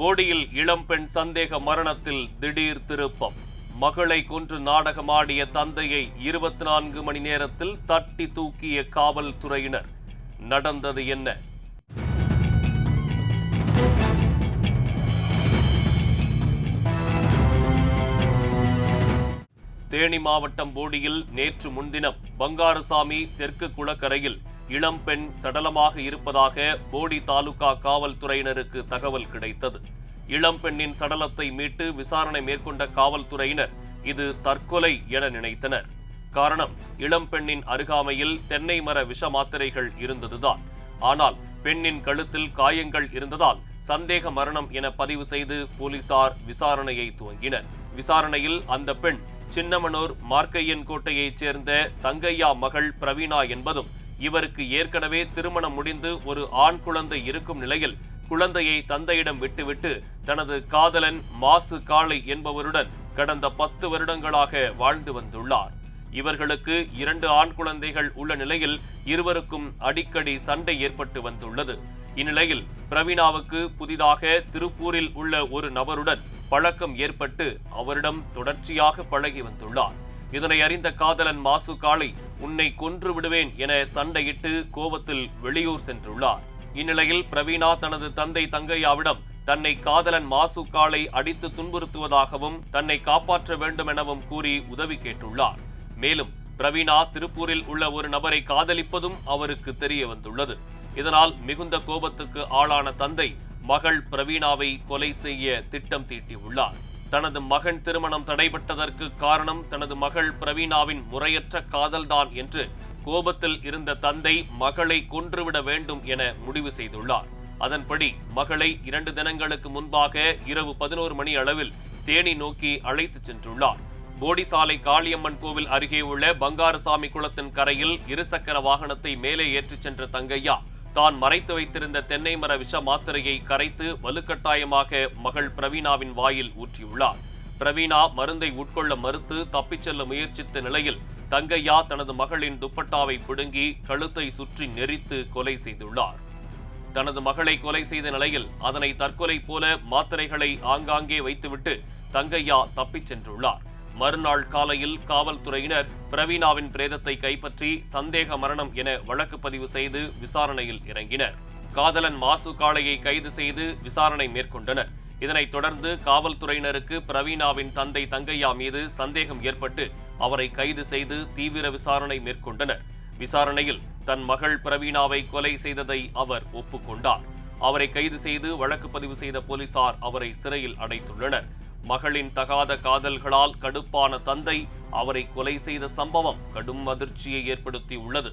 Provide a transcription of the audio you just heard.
போடியில் இளம்பெண் சந்தேக மரணத்தில் திடீர் திருப்பம். மகளை கொன்று நாடகமாடிய தந்தையை 24 மணி நேரத்தில் தட்டி தூக்கிய காவல்துறையினர். நடந்தது என்ன? தேனி மாவட்டம் போடியில் நேற்று முன்தினம் பங்காரசாமி தெற்கு குளக்கரையில் இளம்பெண் சடலமாக இருப்பதாக போடி தாலுகா காவல்துறையினருக்கு தகவல் கிடைத்தது. இளம்பெண்ணின் சடலத்தை மீட்டு விசாரணை மேற்கொண்ட காவல்துறையினர் இது தற்கொலை என நினைத்தனர். காரணம், இளம்பெண்ணின் அருகாமையில் தென்னை மர விஷ மாத்திரைகள் இருந்ததுதான். ஆனால் பெண்ணின் கழுத்தில் காயங்கள் இருந்ததால் சந்தேக மரணம் என பதிவு செய்து போலீசார் விசாரணையை துவங்கினர். விசாரணையில் அந்த பெண் சின்னமனூர் மார்க்கையன் கோட்டையைச் சேர்ந்த தங்கையா மகள் பிரவீணா என்பதும், இவருக்கு ஏற்கனவே திருமணம் முடிந்து ஒரு ஆண் குழந்தை இருக்கும் நிலையில் குழந்தையை தந்தையிடம் விட்டுவிட்டு தனது காதலன் மாசு காளை என்பவருடன் கடந்த 10 வருடங்களாக வாழ்ந்து வந்துள்ளார். இவர்களுக்கு 2 ஆண் குழந்தைகள் உள்ள நிலையில் இருவருக்கும் அடிக்கடி சண்டை ஏற்பட்டு வந்துள்ளது. இந்நிலையில் பிரவீணாவுக்கு புதிதாக திருப்பூரில் உள்ள ஒரு நபருடன் பழக்கம் ஏற்பட்டு அவரிடம் தொடர்ச்சியாக பழகி வந்துள்ளார். இதனை அறிந்த காதலன் மாசு காளை உன்னை கொன்று விடுவேன் என சண்டையிட்டு கோபத்தில் வெளியூர் சென்றுள்ளார். இந்நிலையில் பிரவீணா தனது தந்தை தங்கையாவிடம் தன்னை காதலன் மாசு காளை அடித்து துன்புறுத்துவதாகவும் தன்னை காப்பாற்ற வேண்டும் எனவும் கூறி உதவி கேட்டுள்ளார். மேலும் பிரவீணா திருப்பூரில் உள்ள ஒரு நபரை காதலிப்பதும் அவருக்கு தெரிய வந்துள்ளது. இதனால் மிகுந்த கோபத்துக்கு ஆளான தந்தை மகள் பிரவீணாவை கொலை செய்ய திட்டம் தீட்டியுள்ளார். தனது மகன் திருமணம் தடைபட்டதற்கு காரணம் தனது மகள் பிரவீணாவின் முறையற்ற காதல்தான் என்று கோபத்தில் இருந்த தந்தை மகளை கொன்றுவிட வேண்டும் என முடிவு செய்துள்ளார். அதன்படி மகளை 2 தினங்களுக்கு முன்பாக இரவு 11 மணி அளவில் தேனி நோக்கி அழைத்துச் சென்றுள்ளார். போடி சாலை காளியம்மன் கோவில் அருகே உள்ள பங்காரசாமி குளத்தின் கரையில் இருசக்கர வாகனத்தை மேலே ஏற்றிச் சென்ற தங்கையா தான் மறைத்து வைத்திருந்த தென்னை மர விஷ மாத்திரையை கரைத்து வலுக்கட்டாயமாக மகள் பிரவீணாவின் வாயில் ஊற்றியுள்ளார். பிரவீணா மருந்தை உட்கொள்ள மறுத்து தப்பிச் செல்ல முயற்சித்த நிலையில் தங்கையா தனது மகளின் துப்பட்டாவை பிடுங்கி கழுத்தை சுற்றி நெரித்து கொலை செய்துள்ளார். தனது மகளை கொலை செய்த நிலையில் அதனை தற்கொலை போல மாத்திரைகளை ஆங்காங்கே வைத்துவிட்டு தங்கையா தப்பிச் சென்றுள்ளார். மறுநாள் காலையில் காவல்துறையினர் பிரவீணாவின் பிரேதத்தை கைப்பற்றி சந்தேக மரணம் என வழக்கு பதிவு செய்து விசாரணையில் இறங்கினர். காதலன் மாசு காளையை கைது செய்து விசாரணை மேற்கொண்டனர். இதனைத் தொடர்ந்து காவல்துறையினருக்கு பிரவீணாவின் தந்தை தங்கையா மீது சந்தேகம் ஏற்பட்டு அவரை கைது செய்து தீவிர விசாரணை மேற்கொண்டனர். விசாரணையில் தன் மகள் பிரவீணாவை கொலை செய்ததை அவர் ஒப்புக்கொண்டார். அவரை கைது செய்து வழக்கு பதிவு செய்த போலீசார் அவரை சிறையில் அடைத்துள்ளனர். மகளின் தகாத காதல்களால் கடுப்பான தந்தை அவரை கொலை செய்த சம்பவம் கடும் அதிர்ச்சியை ஏற்படுத்தியுள்ளது.